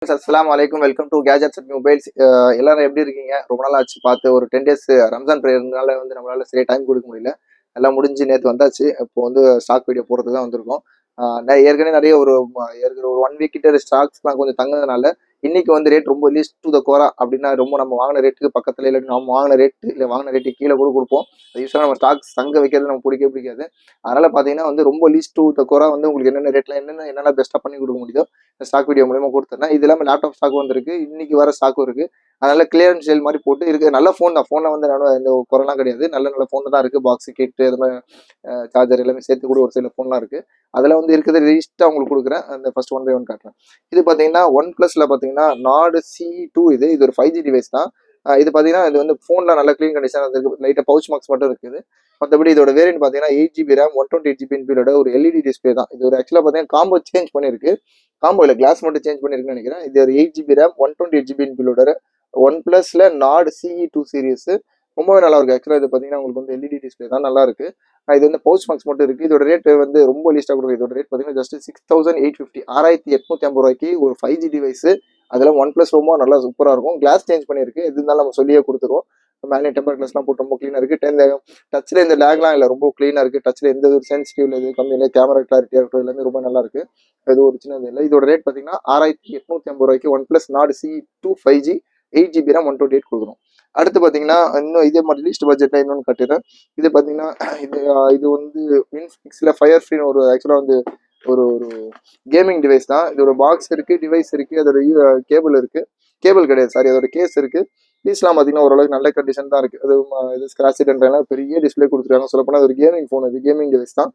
அஸ்ஸலாமு அலைக்கும். Welcome to gadgets and mobiles. எல்லாரும் எப்படி இருக்கீங்க? ரொம்ப நாள் ஆச்சு பார்த்து. ஒரு 10 டேஸ் ரம்ஜான் ப்ரேயர்னால வந்து நம்மளால சரியா டைம் கொடுக்க முடியல. எல்லாம் முடிஞ்சு நேத்து வந்தாச்சு. இப்போ வந்து ஸ்டாக் வீடியோ போடுறதுக்கு தான் வந்திருக்கோம். நான் ஏற்கனவே நிறைய ஏற்கனவே ஒரு 1 வீக் கிட்ட ஸ்டாக்ஸ்லாம் கொஞ்சம் தங்குனதுனால, இன்னைக்கு வந்து ரேட் ரொம்ப லீஸ்ட் டு த கோரா அப்படின்னா ரொம்ப நம்ம வாங்கின ரேட்டுக்கு பக்கத்துல இல்லாட்டி நம்ம வாங்கின ரேட் இல்ல வாங்கின ரேட்டுக்கு கீழே கூட கொடுப்போம். யூஸ்வலாக நம்ம ஸ்டாக்ஸ் தங்க வைக்கிறது நமக்கு பிடிக்கவே பிடிக்காது. அதனால பார்த்தீங்கன்னா வந்து ரொம்ப லீஸ்ட் டு த கோரா வந்து உங்களுக்கு என்னென்ன ரேட்ல என்னென்ன பெஸ்ட்டாக பண்ணி கொடுக்க முடியுதோ ஸ்டாக் வீடியோ மூலமா கொடுத்துறேன். இது இல்லாமல் லேப்டாப் ஸ்டாக் வந்திருக்கு, இன்னைக்கு வர ஸ்டாக்கும் இருக்கு. அதனால கிளியரன்ஸ் சேல் மாதிரி போட்டு இருக்கு. நல்ல ஃபோன் தான். ஃபோனில் வந்து இந்த குறைலாம் கிடையாது. நல்ல நல்ல ஃபோன் தான் இருக்கு. பாக்ஸ் கிட்டு அது மாதிரி சார்ஜர் எல்லாமே சேர்த்து கூட ஒரு சில ஃபோன்லாம் இருக்கு. அதில் வந்து இருக்கிறது லீஸ்ட்டாக உங்களுக்கு கொடுக்குறேன். அந்த ஃபர்ஸ்ட் 1 by 1 காட்டுறேன். இது பார்த்தீங்கன்னா ஒன் பிளஸ்ல பார்த்தீங்கன்னா நாடு C2 இது ஒரு 5G டிவைஸ் தான். இது பார்த்தீங்கன்னா இது வந்து ஃபோனில் நல்ல க்ளீன் கண்டிஷன் இருக்கு. லைட்டாக பவுச் மார்க்ஸ் மட்டும் இருக்குது. மற்றபடி இதோட வேரியன்ட் பார்த்தீங்கன்னா 8GB RAM 128GB இன்பில்டோட ஒரு எல்இடி டிஸ்பிளே தான். இது ஒரு ஆக்சுவலாக பார்த்தீங்கன்னா காம்போ சேஞ்ச் பண்ணியிருக்கு. காம்போ இல்லை, கிளாஸ் மட்டும் சேஞ்ச் பண்ணியிருக்குன்னு நினைக்கிறேன். இது ஒரு 8GB RAM 128GB இன்பில்டோட ஒன் பிளஸ்ல நாடு CE2 சீரிஸ் ரொம்பவே நல்லா இருக்கு. ஆக்சுவலாக இது பார்த்தீங்கன்னா உங்களுக்கு வந்து எல்இடி டிஸ்பிளே தான், நல்லா இருக்கு. இது வந்து பவுச் மார்க்ஸ் மட்டும் இருக்கு. இதோட ரேட் வந்து ரொம்ப லீஸ்டாக கொடுக்குது. இதோட ரேட் பார்த்தீங்கன்னா ஜஸ்ட் 6850 6850 ரூபாய்க்கு ஒரு 5G டிவைஸ். அதெல்லாம் ஒன் பிளஸ் ரொம்ப நல்லா சூப்பராக இருக்கும். கிளாஸ் சேஞ்ச் பண்ணியிருக்கு. எது இருந்தாலும் நம்ம சொல்லியே கொடுத்துருவோம். மேலே டெம்பர் கிளாஸ்லாம் போட்டு ரொம்ப க்ளீனாக இருக்கு. டச்சில் இந்த லேக்லாம் இல்லை, ரொம்ப க்ளீனாக இருக்கு. டச்சில் எந்த ஒரு சென்சிட்டிவ் இல்லை, கம்மி இல்லை. கேமரா கிளாரிட்டியாக இருக்கட்டும் எல்லாமே ரொம்ப நல்லா இருக்கு. இது ஒரு சின்னது இல்லை. இதோட ரேட் பார்த்தீங்கன்னா 6850 ரூபாய்க்கு ஒன் பிளஸ் நாடு C2 5G 8GB RAM 128 கொடுக்குறோம். அடுத்து பார்த்தீங்கன்னா இன்னும் இதே மாதிரி லீஸ்ட் பட்ஜெட்டில் இன்னொன்று கட்டிடுறேன். இது பார்த்தீங்கன்னா இது வந்து இன்ஃபினிக்ஸில் ஃபயர் ஃப்ரீன்னு ஒரு ஆக்சுவலாக வந்து ஒரு ஒரு கேமிங் டிவைஸ் தான். இதோட பாக்ஸ் இருக்கு, டிவைஸ் இருக்கு, அதோட கேபிள் இருக்கு. கேபிள் கிடையாது, சாரி, அதோட கேஸ் இருக்கு. பீஸ்லாம் பார்த்தீங்கன்னா ஓரளவுக்கு நல்ல கண்டிஷன் தான் இருக்கு. அது இது ஸ்கிராச் பெரிய டிஸ்பிளே கொடுத்துருக்காங்க. சொல்லப்போனால் ஒரு கேமிங் ஃபோன், இது கேமிங் டிவைஸ் தான்.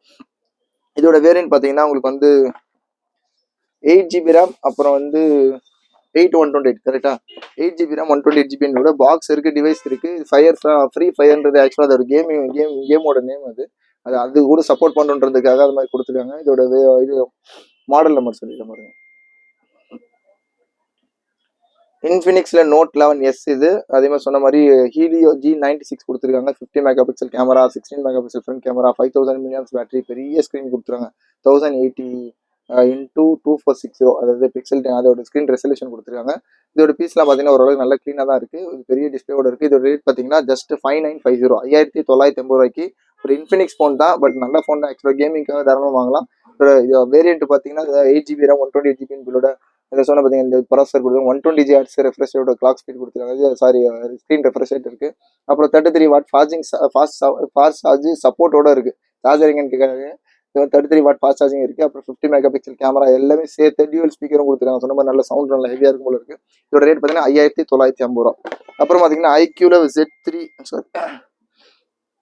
இதோட வேரியன்ட் பார்த்தீங்கன்னா உங்களுக்கு வந்து 8GB RAM அப்புறம் வந்து 8128 கரெக்டா 8GB RAM 128GB பாக்ஸ் இருக்கு, டிவைஸ் இருக்கு. ஃபயர் ஃப்ரீ ஃபயர்ன்றது ஆக்சுவலாக அது ஒரு கேமோட நேம். அது கூட சப்போர்ட் பண்ணுன்றதுக்காக அது மாதிரி கொடுத்துருக்காங்க. இதோட இது மாடல் நம்பர் சொல்லிடுற பாருங்க. இன்ஃபினிக்ஸ்ல நோட் 11S இது. அதே மாதிரி சொன்ன மாதிரி ஹீலியோ G96 கொடுத்துருக்காங்க. 50 mega pixel camera, 16 mega pixel front camera, 5000 mAh battery, பெரிய ஸ்க்ரீன் கொடுத்துருக்காங்க. 1080 இன்டூ 2460 அதாவது பிக்சல், அதோட ஸ்க்ரீன் ரெசல்யூஷன் கொடுத்துருக்காங்க. இதோட பீஸ்லாம் பார்த்தீங்கன்னா ஓரளவுக்கு நல்ல க்ளீனாக தான் இருக்கு. ஒரு பெரிய டிஸ்பிளேயோட இருக்கு. இதோட ரேட் பார்த்தீங்கன்னா ஜஸ்ட் 5950 5950 ஒரு இன்ஃபினிக்ஸ் ஃபோன் தான். பட் நல்ல ஃபோன் தான். ஆக்சுவலாக கேமிங்காக தாராளமாக வாங்கலாம். வேரியன்ட் பார்த்தீங்கன்னா 8GB RAM 128GB பில்லோட இதை சொன்ன பார்த்தீங்கன்னா இந்த ப்ராசஸர் கொடுத்துருக்காங்க. 120Hz ரெஃப்ரெஷோட கிளாக் ஸ்பீட் கொடுத்துருக்காங்க. சாரி, ஸ்க்ரீன் ரெஃப்ரெஷ் ரேட் இருக்கு. அப்புறம் 33 வாட் ஃபாஸ்ட் சார்ஜ் சப்போர்ட்டோட இருக்கு. சார்ஜர் எங்கன்னு கேட்காங்க. 33 வாட் ஃபாஸ்ட் சார்ஜிங் இருக்கு. அப்புறம் 50 மெகா பிக்சல் கேமரா எல்லாமே சேர்த்து டியூவல் ஸ்பீக்கரும் கொடுத்துருக்காங்க. சொன்ன மாதிரி நல்ல சவுண்ட் நல்லா ஹெவியா இருக்கும் போல இருக்கு. இதோட ரேட் பார்த்தீங்கன்னா 5950 ரூபா. அப்புறம் பார்த்தீங்கன்னா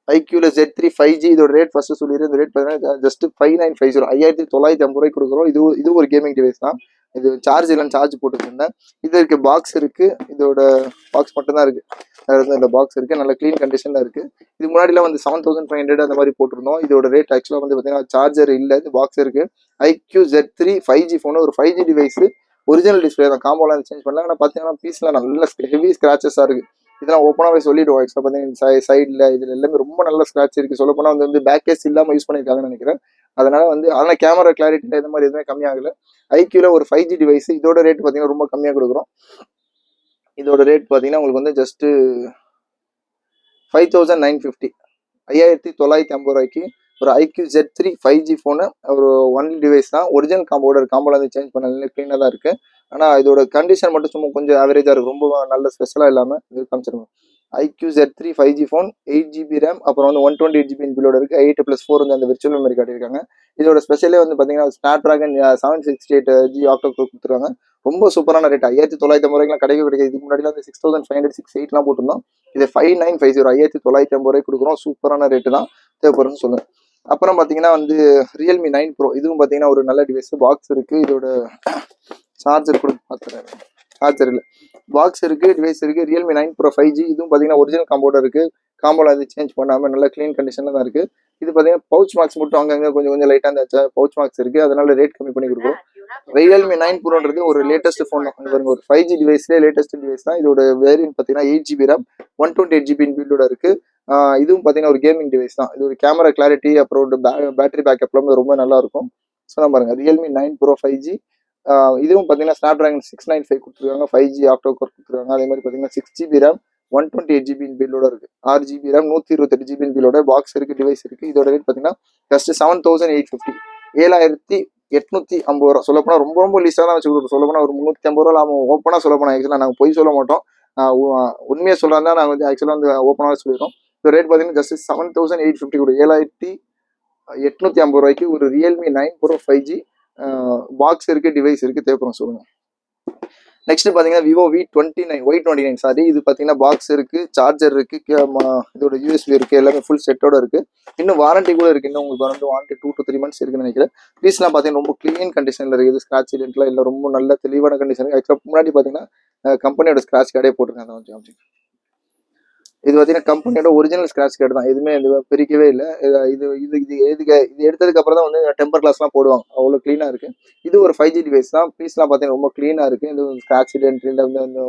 ஐக்யூல Z3 5G இதோட ரேட் ஃபர்ஸ்ட் சொல்லிடுறேன். இந்த ரேட் பார்த்தீங்கன்னா ஜஸ்ட் 5950 5950 ரூபாய்க்கு கொடுக்குறோம். இது ஒரு கேமிங் டிவைஸ் தான். இது சார்ஜ் இல்லைன்னு சார்ஜ் போட்டுருந்தேன். இது இருக்கு, பாக்ஸ் இருக்கு. இதோட பாக்ஸ் மட்டும் தான் இருக்கு, வேற எதுவும் இந்த பாக்ஸ் இருக்கு. நல்ல க்ளீன் கண்டிஷன்ல இருக்கு. இது முன்னாடிலாம் வந்து 7500 அந்த மாதிரி போட்டிருந்தோம். இதோட ரேட் ஆக்சுவலாக வந்து பார்த்தீங்கன்னா சார்ஜர் இல்லை, இது பாக்ஸ் இருக்கு. IQ Z3 5G ஃபோன் ஒரு 5G டிவைஸ். ஒரிஜினல் டிஸ்பிளே தான், காம்போலாம் சேஞ்ச் பண்ணல. ஆனால் பார்த்தீங்கன்னா பீஸ்லாம் நல்ல ஹெவி ஸ்கிராச்சஸாக இருக்கு. இதெல்லாம் ஓப்பனாகவே சொல்லிடுவோம். ஆக்சுவலாக பார்த்தீங்கன்னா சைடில் இதில் எல்லாமே ரொம்ப நல்ல ஸ்கிராச் இருக்கு. சொல்ல போனால் வந்து பேக் கேஸ் இல்லாமல் யூஸ் பண்ணியிருக்காங்கன்னு நினைக்கிறேன். அதனால வந்து ஆனால் கேமரா கிளாரிட்டி இந்த மாதிரி எதுவுமே கம்மியாகல. ஐக்யூல ஒரு 5G டிவைஸ். இதோட ரேட் பார்த்தீங்கன்னா ரொம்ப கம்மியாக கொடுக்குறோம். இதோட ரேட் பார்த்தீங்கன்னா உங்களுக்கு வந்து ஜஸ்ட் 5950 5950 ரூபாய்க்கு ஒரு IQ Z3 5G ஃபோனு ஒரு ஒன்லி டிவைஸ் தான். ஒரிஜினல் காம்போல வந்து சேஞ்ச் பண்ணல, க்ளீனாக தான் இருக்கு. ஆனால் இதோட கண்டிஷன் மட்டும் சும்மா கொஞ்சம் ஆவரேஜாக இருக்கு. ரொம்ப நல்ல ஸ்பெஷலாக இல்லாமல் இது காமிச்சிருக்கோம். IQ Z3 5G phone 8GB RAM அப்புறம் வந்து 128GB பில்லோட இருக்கு. 8+4 வந்து அந்த விர்ச்சுவல் மெமரி காட்டியிருக்காங்க. இதோட ஸ்பெஷலே வந்து பார்த்தீங்கன்னா ஸ்னாப்டிராகன் 768G ஆக்டோ கோர் கொடுத்துருக்காங்க. ரொம்ப சூப்பரான ரேட். 5950 ரூபாய்க்குலாம் கிடைக்காது. இதுக்கு முன்னாடி வந்து 6500 68 போட்டிருந்தோம். இது 5950 5950 ரூபாய்க்கு கொடுக்குறோம். சூப்பரான ரேட்டு தான், தேவைப்படுறதுன்னு சொல்லுவேன். அப்புறம் பார்த்தீங்கன்னா வந்து ரியல்மி 9 ப்ரோ. இதுவும் பார்த்தீங்கன்னா ஒரு நல்ல டிவைஸ். பாக்ஸ் இருக்கு. இதோட சார்ஜர் கூட பார்த்துறேன். சார்ஜர் இல்லை, பாக்ஸ் இருக்கு, டிவைஸ் இருக்கு. ரியல்மி 9 ப்ரோ 5G இதுவும் பார்த்தீங்கன்னா ஒரிஜினல் காம்போட இருக்கு. காம்போல அது சேஞ்ச் பண்ணாமல் நல்ல க்ளீன் கண்டிஷனில் தான் இருக்கு. இது பார்த்தீங்கன்னா பவுச் மார்க்ஸ் மட்டும் அங்கங்கே கொஞ்சம் லைட்டாக இருந்தாச்சு. பவுச் மார்க்ஸ் இருக்கு, அதனால ரேட் கம்மி பண்ணி கொடுக்குறோம். ரியல்மி 9 ப்ரோன்றது ஒரு லேட்டஸ்ட் ஃபோன் தான். பாருங்க, ஒரு 5G டிவைஸ்லேயே லேட்டஸ்ட் டிவைஸ் தான். இதோட வேரியன்ட் பார்த்தீங்கன்னா 8GB RAM 128GB பில்லோட இருக்கு. இதுவும் பார்த்தீங்கன்னா ஒரு கேமிங் டிவைஸ் தான். இது ஒரு கேமரா கிளாரிட்டி அப்புறம் பேட்டரி பேக்கப்லாம் ரொம்ப நல்லா இருக்கும். சொன்ன பாருங்க ரியல்மி 9 ப்ரோ 5G இதுவும் பார்த்தீங்கன்னா ஸ்னாப் ட்ராகன் 695 கொடுத்துருக்காங்க, 5G ஆக்டோ கோர் கொடுத்துருக்காங்க. அதே மாதிரி பார்த்தீங்கன்னா 6GB ரேம் 128GB பில்லோட இருக்கு, 6GB ரேம் 128GB பில்லோட பாக்ஸ் இருக்கு, டிவைஸ் இருக்கு. இதோட ரேட் பார்த்தீங்கன்னா ஜஸ்ட் 7850, 7850 ரூபா. சொல்லப்போனால் ரொம்ப ரொம்ப லீஸ்டாக தான் வச்சு கொடுப்போம். சொல்லப்போனால் ஒரு 350 ரூபா லாபம் ஓப்பனாக சொல்ல போனால். ஆக்சுவலாக நாங்கள் பொய் சொல்ல மாட்டோம், உண்மையை சொல்லலாம் தான் நாங்கள் வந்து ஆக்சுவலாக வந்து ஓப்பனாக சொல்லிடுறோம். இந்த ரேட் பார்த்தீங்கன்னா ஜஸ்ட் 7850 கூட 7850 ரூபாய்க்கு ஒரு ரியல்மி 9 Pro 5G பாக்ஸ் இருக்கு, டிவைஸ் இருக்கு. தேவைப்படும் சொல்லுங்க. நெக்ஸ்ட் பார்த்தீங்கன்னா விவோ Y29 சாரி. இது பார்த்தீங்கன்னா பாக்ஸ் இருக்கு, சார்ஜர் இருக்கு, இதோட யூஎஸ்பி இருக்கு, எல்லாமே ஃபுல் செட்டோட இருக்கு. இன்னும் வாரண்டி கூட இருக்கு. இன்னும் உங்களுக்கு வந்து வாரண்டி 2 to 3 months இருக்குன்னு நினைக்கிறேன். பீஸ்லாம் பார்த்தீங்கன்னா ரொம்ப கிளீன் கண்டிஷன்ல இருக்குது, ஸ்கிராட்ச் இடென்ட்லாம் இல்லை, ரொம்ப நல்ல தெளிவான கண்டிஷன். ஆக்சுவலாக முன்னாடி பார்த்தீங்கன்னா கம்பெனியோட ஸ்கிராட்ச் கார்டே போட்டிருக்காங்க. இது பார்த்தீங்கன்னா கம்பெனியோட ஒரிஜினல் ஸ்கிராட்ச் கார்டு தான், எதுவுமே இது பிரிக்கவே இல்லை. இது இது இது இது எடுத்ததுக்கு அப்புறம் தான் வந்து டெம்பர் கிளாஸ்லாம் போடுவாங்க, அவ்வளோ க்ளீனாக இருக்கு. இது ஒரு 5G டிவைஸ் தான். பீஸ்லாம் பார்த்தீங்கன்னா ரொம்ப க்ளீனாக இருக்கு. இது ஸ்கிராட்ச் இடென்ட் இல்லை, வந்து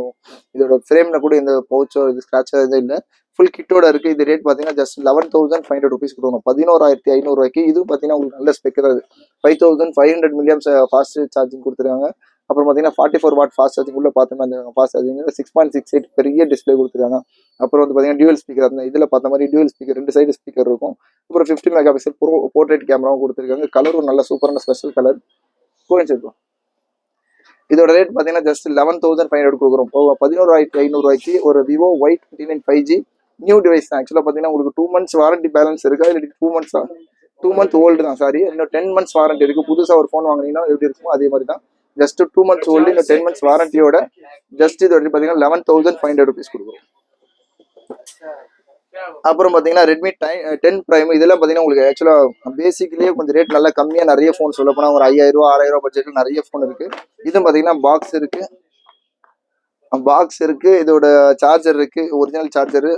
இதோட ஃப்ரேம்ல கூட இந்த பவுச்சோ இது ஸ்கிராட்சோ இது இல்லை, ஃபுல் கிட்டோட இருக்கு. இது ரேட் பார்த்தீங்கன்னா ஜஸ்ட் 11,500 rupees கொடுக்கணும், 11,500 ரூபாய்க்கு. இது பார்த்தீங்கன்னா உங்களுக்கு நல்ல ஸ்பெக் தான். 5500 milliamps ஃபாஸ்ட் சார்ஜிங் கொடுத்துருக்காங்க. அப்புறம் பார்த்தீங்கன்னா 44 watt ஃபாஸ்ட் சார்ஜிங் உள்ள பார்த்தோம்னா அந்த ஃபாஸ்ட் சார்ஜிங் 6.68 பெரிய டிஸ்பிளே கொடுத்துருக்காங்க. அப்புறம் வந்து பார்த்தீங்கன்னா டியூவல் ஸ்பீக்கர், அந்த இதில் பார்த்த மாதிரி டியூவல் ஸ்பீக்கர், 2 சைடு ஸ்பீக்கர் இருக்கும். அப்புறம் 50 மெகாபிக்சல் போர்ட்ரேட் கேமராவும் கொடுத்துருக்காங்க. கலரும் நல்ல சூப்பரான ஸ்பெஷல் கலர் கோயின்ஸ். இதோட ரேட் பார்த்தீங்கன்னா ஜஸ்ட் 11,500 கொடுக்குறோம். 11,500 ரூபாய்க்கு ஒரு Vivo Y29 5G new device தான். ஆக்சுவலாக பார்த்தீங்கன்னா உங்களுக்கு 2 months வாரண்டி பேலன்ஸ் இருக்கா, இல்லை 2 months ஓல்டு தான், சாரி, இன்னும் 10 months வாரண்டி இருக்கு. புதுசாக ஒரு ஃபோன் வாங்கினீங்கன்னா எப்படி இருக்குமோ அதே மாதிரி தான். ஜஸ்ட் 2 months ஓல்டு, இந்த 10 months வாரண்டியோட ஜஸ்ட் இது வந்து பார்த்தீங்கன்னா 11,500 rupees கொடுக்குறோம். அப்புறம் பார்த்தீங்கன்னா ரெட்மி 10 Prime. இதெல்லாம் பார்த்தீங்கன்னா உங்களுக்கு ஆக்சுவலாக பேசிக்லேயே கொஞ்சம் ரேட் நல்லா கம்மியாக நிறைய ஃபோன் சொல்ல போனால் ஒரு 5000 ரூபா 6000 ரூபா பட்ஜெட்டில் நிறைய ஃபோன் இருக்கு. இதுவும் பார்த்தீங்கன்னா பாக்ஸ் இருக்கு, இதோட சார்ஜர் இருக்கு, ஒரிஜினல் சார்ஜரு,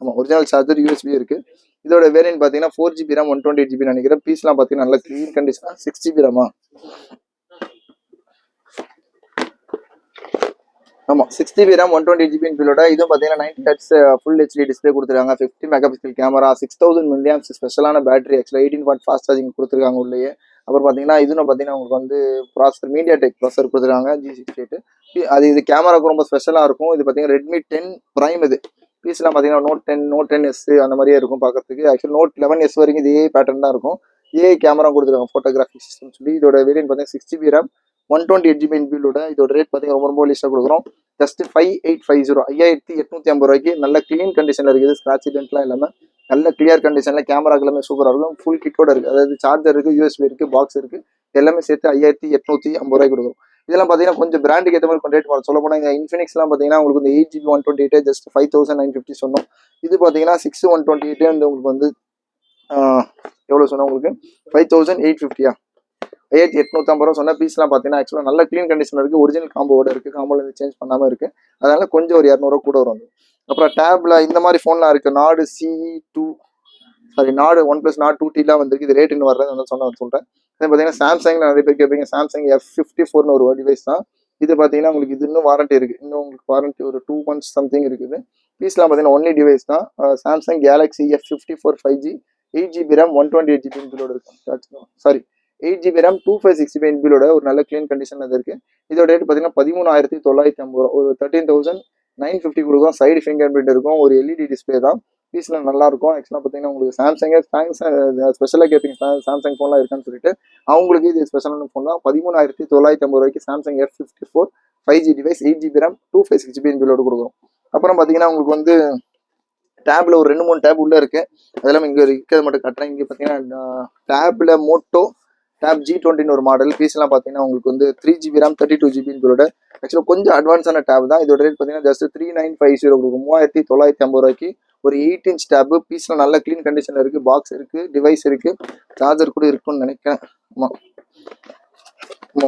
ஆமாம் ஒரிஜினல் சார்ஜர், யூஎஸ்பி இருக்கு. இதோட வேரியன்ட் பார்த்தீங்கன்னா 4GB ரேம் 128GB நினைக்கிறேன். பீஸ்லாம் பார்த்தீங்கன்னா நல்ல க்ளீன் கண்டிஷன். 6GB ரேமா, ஆமாம் 6GB ரேம் 128GB பில்லோட. இதுவும் பார்த்தீங்கன்னா 90 Hz ஃபுல் HD டிஸ்பிளே கொடுத்துருக்காங்க. 50 மெகாபிக்சல் கேமரா, 6000 milliamps ஸ்பெஷலான பேட்டரி, ஆக்சுவலாக 18 watt ஃபாஸ்ட் சார்ஜிங் கொடுத்துருக்காங்க உள்ளேயே. அப்புறம் பார்த்தீங்கன்னா இதுன்னு பார்த்தீங்கன்னா உங்களுக்கு வந்து ப்ராசர் MediaTek ப்ராசர் கொடுத்துருக்காங்க, G68. இது கேமராவுக்கு ரொம்ப ஸ்பெஷலாக இருக்கும். இது பார்த்தீங்கன்னா ரெட்மி 10 Prime. இது பீஸ்லாம் பார்த்தீங்கன்னா Note 10s அந்த மாதிரியே இருக்கும் பார்க்கறதுக்கு. ஆக்சுவலி Note 11s வரைக்கும் இதே பேட்டர்ன் தான் இருக்கும். கேமரா கொடுத்துருக்காங்க, ஃபோட்டோகிராஃபி சிஸ்டம் சொல்லி. இதோட வேரியன்ட் பார்த்தீங்கன்னா 6GB ரேம் 128GB பில்லோட. இதோட ரேட் பார்த்தீங்கன்னா ரொம்ப ரொம்ப லிஸ்ட்டாக கொடுக்குறோம். ஜஸ்ட் 5850, 5850 ரூபாய்க்கு நல்ல க்ளீன் கண்டிஷனில் இருக்குது. ஸ்கிராட்ச் இடென்ட்லாம் இல்லாமல் நல்ல கிளியர் கண்டிஷனில், கேமராக்கு எல்லாமே சூப்பராக இருக்கும். ஃபுல் கிட்டோட இருக்குது, அதாவது சார்ஜர் இருக்குது, யூஎஸ்பி இருக்குது, பாக்ஸ் இருக்குது, எல்லாமே சேர்த்து 5850 ரூபாய்க்கு கொடுக்கும். இதெல்லாம் பார்த்தீங்கன்னா கொஞ்சம் பிராண்டுக்கு ஏற்ற மாதிரி கொஞ்சம் ரேட் மாறும். சொல்ல போனால் இந்த இன்ஃபினிக்ஸ்லாம் பார்த்தீங்கன்னா உங்களுக்கு வந்து 8GB 128 ஜஸ்ட் 5950 சொன்னோம். இது பார்த்தீங்கன்னா 6128 வந்து உங்களுக்கு வந்து எவ்வளோ சொன்னால் உங்களுக்கு 5850, 5850 ரூபா சொன்னால். பீஸ்லாம் பார்த்தீங்கன்னா ஆக்சுவலாக நல்ல க்ளீன் கண்டிஷனில் இருக்குது, ஒரிஜினல் காம்போவோட இருக்குது, காம்போவில் இருந்து சேஞ்ச் பண்ணாமல் இருக்குது. அதனால கொஞ்சம் ஒரு 200 ரூபா கூட வரும். அப்புறம் டேப்ல இந்த மாதிரி ஃபோன்லாம் இருக்குது. நாடு OnePlus Nord 2Tலாம் வந்துருக்கு. இது ரேட் இன்னும் வர்றது சொல்கிறேன். அதே பார்த்தீங்கன்னா சாம்சங் நிறைய பேர் கேட்பீங்க. சாம்சங் F54 ஒரு டிவைஸ் தான். இது பார்த்தீங்கன்னா உங்களுக்கு இது இன்னும் வாரண்டி இருக்குது, இன்னும் உங்களுக்கு வாரண்டி ஒரு 2 months சம்திங் இருக்குது. பீஸ்லாம் பார்த்தீங்கன்னா ஒன்லி டிவைஸ் தான். Samsung Galaxy F54 5G 8GB RAM 128GB பில்லோட இருக்கும். சாரி 8GB ரேம் 2565 பில்லோட ஒரு நல்ல க்ளீன் கண்டிஷனில் இருக்கு. இதோட ரேட் பார்த்தீங்கன்னா 13,950 ரூபா, ஒரு 13,950 கொடுக்கும். சைடு ஃபிங்கர் பிரிண்ட் இருக்கும், ஒரு LED டிஸ்பிளே தான். பீஸ்லாம் நல்லா இருக்கும். ஆக்சுவலாக பார்த்தீங்கன்னா உங்களுக்கு சாம்சங் ஸ்பெஷலாக கேட்பீங்க, சாம்சங் ஃபோன்லாம் இருக்கான்னு சொல்லிட்டு. அவங்களுக்கு இது ஸ்பெஷலான ஃபோன் தான். 13,950 ரூபாய்க்கு Samsung F54 5G device 8GB RAM 256GB பில்லோட கொடுக்கும். அப்புறம் பார்த்தீங்கன்னா உங்களுக்கு வந்து டேப்ல ஒரு 2-3 டேப் உள்ள இருக்கு, அதெல்லாம் இங்கே இருக்கிறது மட்டும் கட்டுறேன். இங்கே பார்த்தீங்கன்னா டேப்ல மோட்டோ டேப் G20 ஒரு மாடல். பீஸ்லாம் பார்த்தீங்கன்னா உங்களுக்கு வந்து 3GB ரேம் 32GB பில்லோட. ஆக்சுவலாக கொஞ்சம் அட்வான்ஸான டேப் தான். இதோட ரேட் பார்த்தீங்கன்னா ஜஸ்ட் 3950 கொடுக்கும், 3950 ரூபாய்க்கு ஒரு 8 inch டேப். பீஸ்லாம் நல்ல க்ளீன் கண்டிஷனில் இருக்குது, பாக்ஸ் இருக்குது, டிவைஸ் இருக்குது, சார்ஜர் கூட இருக்குன்னு நினைக்கிறேன். ஆமாம்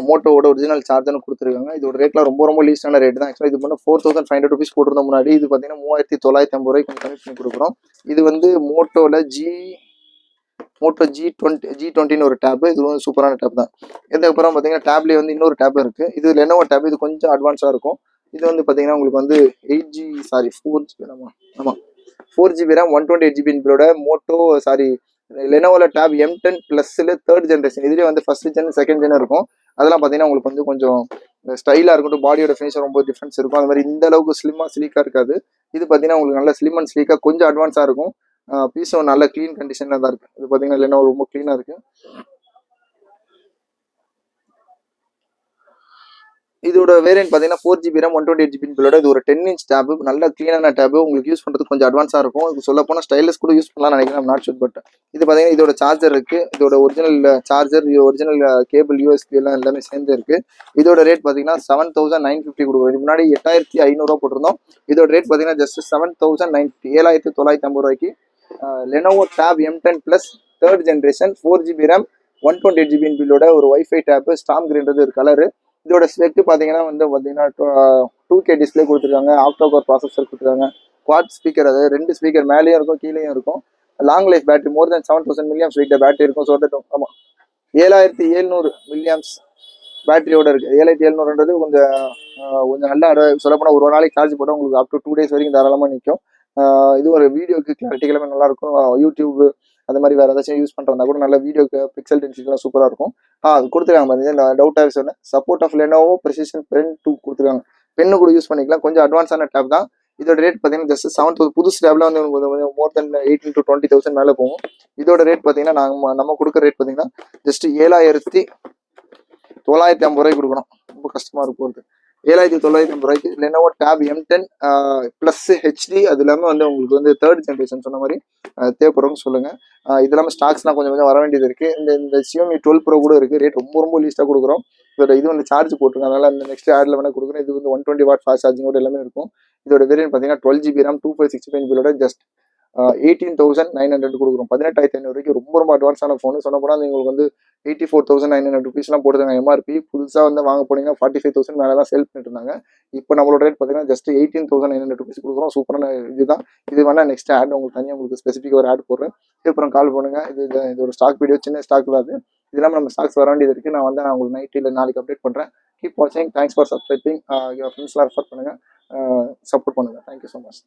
மோட்டோவோட ஒரிஜினல் சார்ஜர்னு கொடுத்துருக்காங்க. இதோட ரேட்லாம் ரொம்ப ரொம்ப லீஸ்டான ரேட் தான். ஆக்சுவலாக இது பண்ண 4500 rupees போட்டிருந்த முன்னாடி. இது பார்த்தீங்கன்னா 3950 ரூபாய்க்கு கொஞ்சம் கம்மி பண்ணி கொடுக்குறோம். இது வந்து மோட்டோ G20 ஒரு டேப். இது வந்து சூப்பரான டேப் தான். இதுக்கப்புறம் பார்த்தீங்கன்னா டேப்லேயே வந்து இன்னொரு டேப் இருக்குது. இது லெனோவோ டேப். இது கொஞ்சம் அட்வான்ஸாக இருக்கும். இது வந்து பார்த்தீங்கன்னா உங்களுக்கு வந்து 4GB ரேம் 128GB பில்லோட மோட்டோ லெனோவோல டேப் M10 ப்ளஸ்ல 3rd ஜென்ரேஷன். இதுலேயே வந்து ஃபர்ஸ்ட் ஜென், செகண்ட் ஜென் இருக்கும். அதெல்லாம் பார்த்தீங்கன்னா உங்களுக்கு வந்து கொஞ்சம் ஸ்டைலாக இருக்கட்டும், பாடியோட ஃபினிஷர் ரொம்ப டிஃப்ரென்ஸ் இருக்கும். அது மாதிரி இந்த அளவுக்கு ஸ்லிம்மாக ஸ்லீக்காக இருக்காது. இது பார்த்தீங்கன்னா உங்களுக்கு நல்ல ஸ்லிம் அண்ட் ஸ்லீக்காக கொஞ்சம் அட்வான்ஸாக இருக்கும். பீஸும் நல்ல க்ளீன் கண்டிஷனில் தான் இருக்குது. இது பார்த்தீங்கன்னா லெனோவோ ரொம்ப க்ளீனாக இருக்குது. இதோட வேரியன்ட் பார்த்தீங்கன்னா 4GB RAM 128GB பில்லோட இது ஒரு 10 இன்ச் டேப். நல்ல க்ளீனான டேப். உங்களுக்கு யூஸ் பண்ணுறது கொஞ்சம் அட்வான்ஸாக இருக்கும். இது சொல்ல போனால் ஸ்டைலஸ் கூட யூஸ் பண்ணலாம்னு நினைக்கிறேன். Not sure. பட் இது பார்த்தீங்கன்னா இதோட சார்ஜர் இருக்குது. இதோட original charger, original cable, USB எல்லாம் எல்லாமே சேர்ந்து இருக்குது. இதோட ரேட் பார்த்தீங்கன்னா 7950 கொடுக்குறோம். இது முன்னாடி 8500 போட்டிருந்தோம். இதோட ரேட் பார்த்தீங்கன்னா ஜஸ்ட் 7990, 7950 ரூபாய்க்கு Lenovo tab M10 plus 3rd generation 4GB RAM 128GB பில்லோட ஒரு வைஃபை டேப். ஸ்டாம் கிரீன்றது ஒரு கலரு. இதோட ஸ்பெக் பார்த்தீங்கன்னா 2K டிஸ்பிளே கொடுத்துருக்காங்க. ஆக்டோகோர் ப்ராசஸர் கொடுத்துருக்காங்க. குவாட் ஸ்பீக்கர், அது 2 ஸ்பீக்கர் மேலேயும் இருக்கும் கீழேயும் இருக்கும். லாங் லைஃப் பேட்டரி, மோர் தென் 7000 mAh வெயிட் பேட்டரி இருக்கும். ஸோ தட் ஆமாம் 7700 mAh பேட்டரியோட இருக்குது. 7700ன்றது கொஞ்சம் நல்ல சொல்லப்போனால் ஒரு நாளைக்கு சார்ஜ் போட்டால் உங்களுக்கு அப் டு 2 days வரைக்கும் தாராளமாக நிற்கும். இது ஒரு வீடியோக்கு கிளாரிட்டி எல்லாமே நல்லாயிருக்கும். யூடியூப் அந்த மாதிரி வேறு ஏதாச்சும் யூஸ் பண்ணுறதா கூட நல்ல வீடியோக்கு பிக்சல் டென்சிட்டிலாம் சூப்பராக இருக்கும். அது கொடுத்துருக்காங்க பார்த்தீங்கன்னா டவுட்டாக சொன்னேன். Support of Lenovo precision pen 2 கொடுத்துருக்காங்க. பென்னு கூட யூஸ் பண்ணிக்கலாம். கொஞ்சம் அட்வான்ஸான டேப் தான். இதோட ரேட் பார்த்தீங்கன்னா ஜஸ்ட் 7,000. புதுசு டேப்ல வந்து உங்களுக்கு மோர் தென் 18 to 20,000 மேலே போகும். இதோட ரேட் பார்த்தீங்கன்னா நம்ம கொடுக்குற ரேட் பார்த்தீங்கன்னா ஜஸ்ட் 7950 ரூபாய்க்கு கொடுக்கணும். ரொம்ப கஷ்டமாக இருக்கும் போகிறது. 7950 ரூபாய்க்கு Lenovo tab M10 plus HD. அது இல்லாமல் வந்து உங்களுக்கு வந்து 3rd ஜென்ரேஷன் சொன்ன மாதிரி தேவைப்படுறவங்க சொல்லுங்கள். இது இல்லாமல் ஸ்டாக்ஸ்லாம் கொஞ்சம் வர வேண்டியது இருக்குது. இந்த Xiaomi 12 Pro கூட இருக்குது. ரேட் ரொம்ப லீஸ்ட்டாக கொடுக்குறோம். இதோட இது வந்து சார்ஜ் போட்டுருங்க. அதனால் அந்த நெக்ஸ்ட் ஆடில் வேணால் கொடுக்குறேன். இது வந்து 120 வாட் ஃபாஸ்ட் சார்ஜிங்கோட எல்லாமே இருக்கும். இதோட வேரியன்ட் பார்த்தீங்கன்னா 12GB RAM 2565 ஜஸ்ட் 18,900 கொடுக்குறோம். 18,500 ரூபாய்க்கு ரொம்ப அட்வான்ஸான ஃபோனு. சொன்ன போனால் உங்களுக்கு வந்து 84,900 ருபீஸ்லாம் போட்டுருந்தாங்க MRP. புதுசாக வந்து வாங்க போனீங்கன்னா 45,000 மேலே தான் சேல் பண்ணிட்டு இருந்தாங்க. இப்போ நம்மளோட ரேட் பார்த்தீங்கன்னா ஜஸ்ட் 18,900 ருபீஸ் கொடுக்குறோம். சூப்பரான இதுதான். இது வேணால் நெக்ஸ்ட் ஆட் உங்களுக்கு தனியாக உங்களுக்கு ஸ்பெசிஃபிக்காக ஒரு ஆட் போடுறேன். அப்புறம் கால் பண்ணுங்கள். இது ஒரு ஸ்டாக் வீடியோ, சின்ன ஸ்டாக் தான். அது இது இல்லாமல் நம்ம ஸ்டாக்ஸ் வர வேண்டியது இருக்குது. நான் உங்களுக்கு நைட் இல்லை நாளைக்கு அப்டேட் பண்ணுறேன். கீப் வாட்சிங். Thanks for subscribing. ஃப்ரெண்ட்ஸ்லாம் ரெஃபர் பண்ணுங்கள், சப்போர்ட் பண்ணுங்கள். Thank you so much.